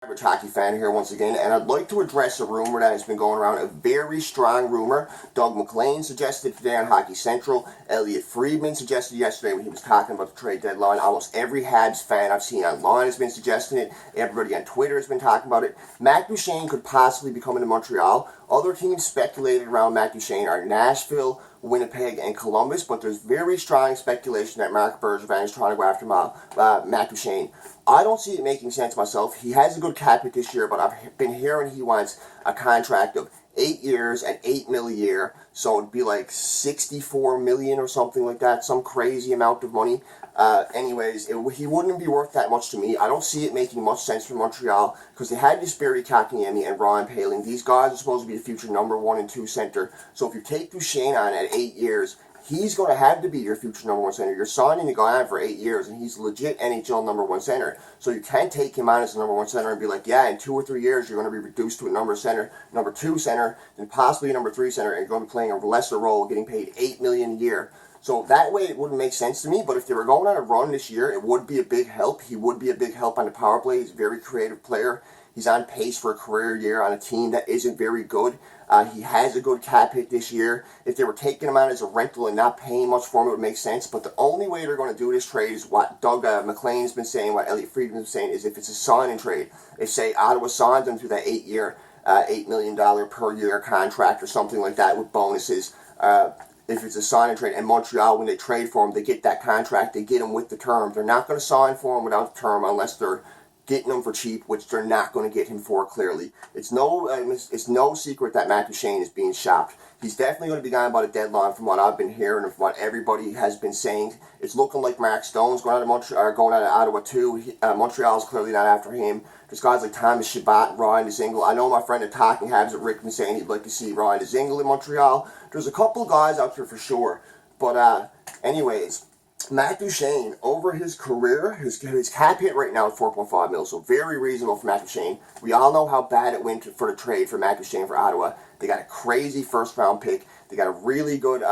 Average hockey fan here once again, and I'd like to address a rumor that has been going around, a very strong rumor. Doug McLean suggested today on Hockey Central. Elliot Friedman suggested yesterday when he was talking about the trade deadline. Almost every Habs fan I've seen online has been suggesting it. Everybody on Twitter has been talking about it. Matt Duchene could possibly be coming to Montreal. Other teams speculated around Matt Duchene are Nashville, Winnipeg, and Columbus, but there's very strong speculation that Marc Bergevin is trying to go after Matt Duchene. I don't see it making sense myself. He has a good cap hit this year, but I've been hearing he wants a contract of 8 years and $8 million a year, so it'd be like $64 million or something like that, some crazy amount of money. He wouldn't be worth that much to me. I don't see it making much sense for Montreal because they had Jesperi Kotkaniemi and Ron Poehling. These guys are supposed to be the future number 1 and 2 center. So if you take Duchene on at 8 years, he's going to have to be your future number 1 center. You're signing the guy on for 8 years, and he's legit NHL number 1 center. So you can't take him on as the number 1 center and be like, yeah, in 2 or 3 years, you're going to be reduced to a number 2 center, and possibly a number 3 center, and you're going to be playing a lesser role, getting paid $8 million a year. So that way it wouldn't make sense to me, but if they were going on a run this year, it would be a big help. He would be a big help on the power play. He's a very creative player. He's on pace for a career year on a team that isn't very good. He has a good cap hit this year. If they were taking him out as a rental and not paying much for him, it would make sense. But the only way they're going to do this trade is what Doug McLean's been saying, what Elliot Friedman's been saying, is if it's a sign and trade. If, say, Ottawa signs him through that 8-year, $8 million per year contract or something like that with bonuses, if it's a sign and trade, and Montreal, when they trade for him, they get that contract, they get him with the term. They're not going to sign for him without the term unless they're getting him for cheap, which they're not going to get him for, clearly. It's no secret that Matt Duchene is being shopped. He's definitely going to be gone by the deadline from what I've been hearing and from what everybody has been saying. It's looking like Mark Stone's going out of Ottawa too. Montreal's clearly not after him. There's guys like Thomas Chabot, Ryan Dzingel. I know my friend at Talking Habs at Rick been saying he'd like to see Ryan Dzingel in Montreal. There's a couple guys out there for sure. But anyways, Matt Duchene, over his career, his cap hit right now is $4.5 million, so very reasonable for Matt Duchene. We all know how bad it went for the trade for Matt Duchene for Ottawa. They got a crazy first-round pick. They got a really good,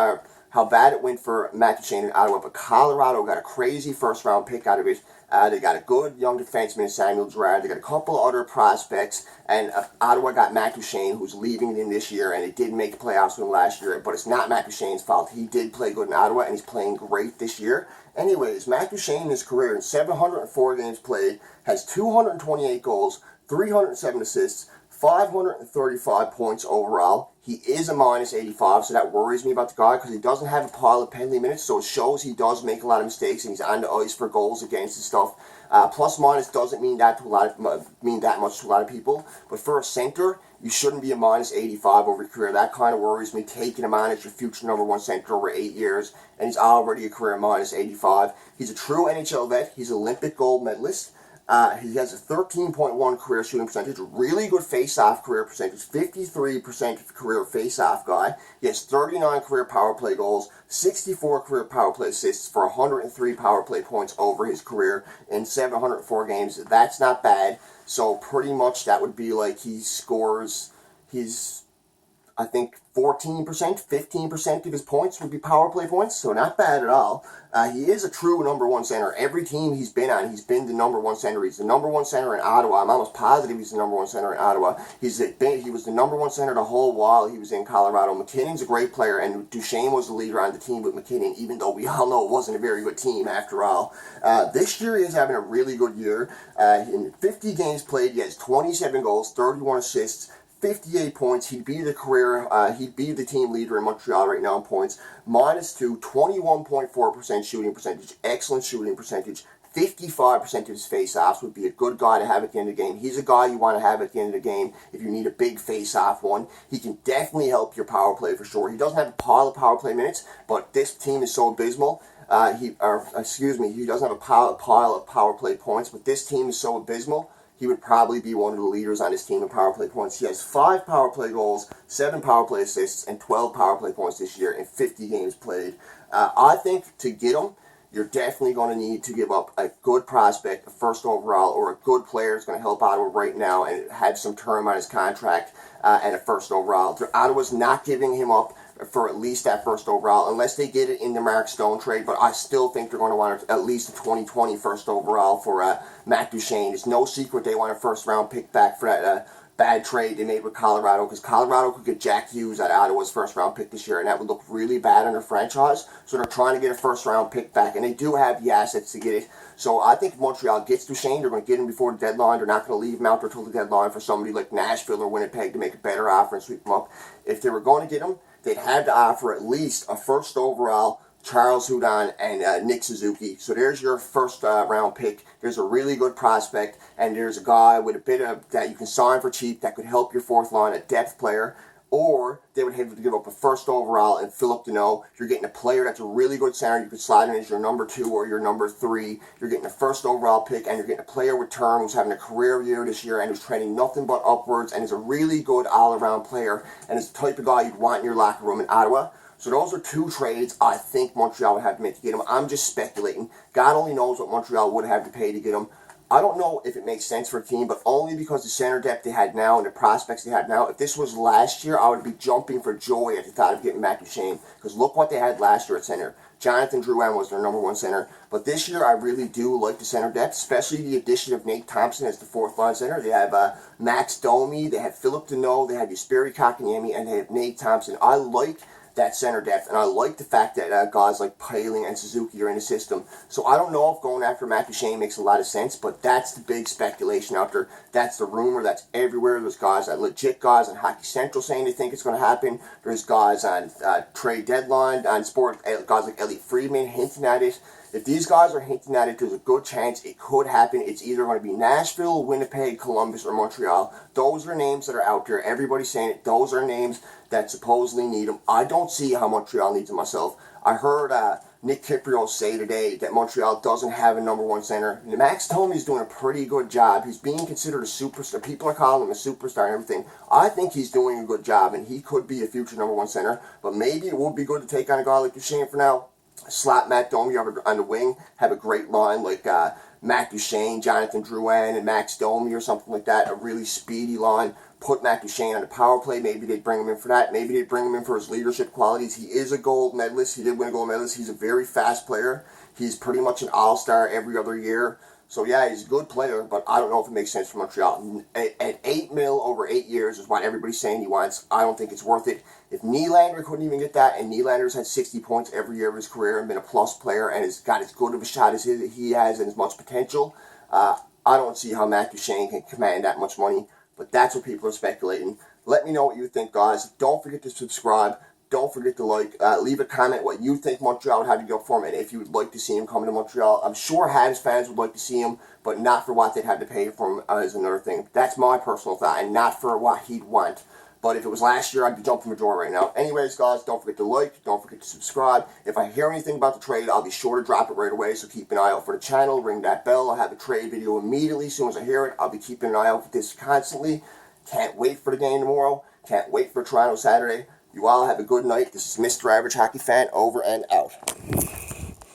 how bad it went for Matt Duchene in Ottawa, but Colorado got a crazy first-round pick out of it. They got a good young defenseman, Samuel Girard. They got a couple other prospects, and Ottawa got Matt Duchene, who's leaving them this year, and they didn't make the playoffs with him last year, but it's not Matt Duchene's fault. He did play good in Ottawa, and he's playing great this year. Anyways, Matt Duchene in his career, in 704 games played, has 228 goals, 307 assists, 535 points overall. He is a minus 85, so that worries me about the guy because he doesn't have a pile of penalty minutes, so it shows he does make a lot of mistakes and he's on the ice for goals against and stuff. Plus minus doesn't mean that much to a lot of people, but for a center, you shouldn't be a minus 85 over your career. That kind of worries me, taking him on as your future number 1 center over 8 years, and he's already a career minus 85. He's a true NHL vet. He's an Olympic gold medalist. He has a 13.1 career shooting percentage, really good face-off career percentage, 53% career face-off guy. He has 39 career power play goals, 64 career power play assists for 103 power play points over his career in 704 games. That's not bad. So pretty much that would be like he scores I think 14%, 15% of his points would be power play points, so not bad at all. He is a true number 1 center. Every team he's been on, he's been the number 1 center. He's the number 1 center in Ottawa. I'm almost positive he's the number 1 center in Ottawa. He was the number 1 center the whole while he was in Colorado. McKinnon's a great player, and Duchene was the leader on the team with McKinnon, even though we all know it wasn't a very good team after all. This year he is having a really good year. In 50 games played, he has 27 goals, 31 assists, 58 points. He'd be the team leader in Montreal right now in points. -2, 21.4% shooting percentage, excellent shooting percentage. 55% of his face-offs would be a good guy to have at the end of the game. He's a guy you want to have at the end of the game if you need a big face-off one. He can definitely help your power play for sure. He doesn't have a pile of power play minutes, but this team is so abysmal. He doesn't have a pile of power play points, but this team is so abysmal. He would probably be one of the leaders on his team in power play points. He has 5 power play goals, 7 power play assists, and 12 power play points this year in 50 games played. I think to get him, you're definitely going to need to give up a good prospect, a first overall, or a good player that's going to help Ottawa right now and have some term on his contract and a first overall. Ottawa's not giving him up. for at least that first overall, unless they get it in the Mark Stone trade. But I still think they're going to want at least a 2020 first overall for Matt Duchene. It's no secret they want a first round pick back for that bad trade they made with Colorado, because Colorado could get Jack Hughes at Ottawa's first round pick this year, and that would look really bad on their franchise. So they're trying to get a first round pick back, and they do have the assets to get it. So I think if Montreal gets Duchene, they're going to get him before the deadline. They're not going to leave him out there till the deadline for somebody like Nashville or Winnipeg to make a better offer and sweep him up. If they were going to get him, they'd have to offer at least a first overall, Charles Hudon, and Nick Suzuki. So there's your first round pick. There's a really good prospect, and there's a guy with a bit of that you can sign for cheap that could help your fourth line, a depth player. Or they would have to give up a first overall and Philip Deneau. You're getting a player that's a really good center. You could slide in as your number 2 or your number 3. You're getting a first overall pick, and you're getting a player with term who's having a career year this year and who's training nothing but upwards and is a really good all-around player and is the type of guy you'd want in your locker room in Ottawa. So those are 2 trades I think Montreal would have to make to get him. I'm just speculating. God only knows what Montreal would have to pay to get him. I don't know if it makes sense for a team, but only because the center depth they had now and the prospects they had now. If this was last year, I would be jumping for joy at the thought of getting Matt Duchene, because look what they had last year at center. Jonathan Drouin was their number 1 center. But this year, I really do like the center depth, especially the addition of Nate Thompson as the 4th line center. They have Max Domi, they have Philip Deneau, they have Jesperi Kotkaniemi, and they have Nate Thompson. I like that center depth, and I like the fact that guys like Poehling and Suzuki are in the system. So I don't know if going after Matt Duchene makes a lot of sense, but that's the big speculation out there. That's the rumor that's everywhere. There's guys, legit guys on Hockey Central saying they think it's going to happen. There's guys on trade deadline, on sport, guys like Elliot Friedman hinting at it. If these guys are hinting at it, there's a good chance it could happen. It's either going to be Nashville, Winnipeg, Columbus, or Montreal. Those are names that are out there. Everybody's saying it. Those are names that supposedly need them. I don't see how Montreal needs them myself. I heard Nick Kiprio say today that Montreal doesn't have a number 1 center. Max Domi's doing a pretty good job. He's being considered a superstar. People are calling him a superstar and everything. I think he's doing a good job, and he could be a future number 1 center. But maybe it would be good to take on a guy like Duchene for now. Slot Matt Domi on the wing, have a great line like Matt Duchene, Jonathan Drouin, and Max Domi or something like that, a really speedy line. Put Matt Duchene on the power play. Maybe they'd bring him in for that. Maybe they'd bring him in for his leadership qualities. He is a gold medalist. He did win a gold medalist. He's a very fast player. He's pretty much an all-star every other year. So yeah, he's a good player, but I don't know if it makes sense for Montreal. At $8 million over 8 years is what everybody's saying he wants. I don't think it's worth it. If Nylander couldn't even get that, and Nylander's had 60 points every year of his career and been a plus player and has got as good of a shot as he has and as much potential, I don't see how Matt Duchene can command that much money. But that's what people are speculating. Let me know what you think, guys. Don't forget to subscribe. Don't forget to leave a comment what you think Montreal would have to go for him, and if you would like to see him come to Montreal. I'm sure Habs fans would like to see him, but not for what they'd have to pay for him is another thing. That's my personal thought, and not for what he'd want. But if it was last year, I'd be jumping for joy right now. Anyways, guys, don't forget to like. Don't forget to subscribe. If I hear anything about the trade, I'll be sure to drop it right away, so keep an eye out for the channel. Ring that bell. I'll have a trade video immediately as soon as I hear it. I'll be keeping an eye out for this constantly. Can't wait for the game tomorrow. Can't wait for Toronto Saturday. You all have a good night. This is Mr. Average Hockey Fan, over and out.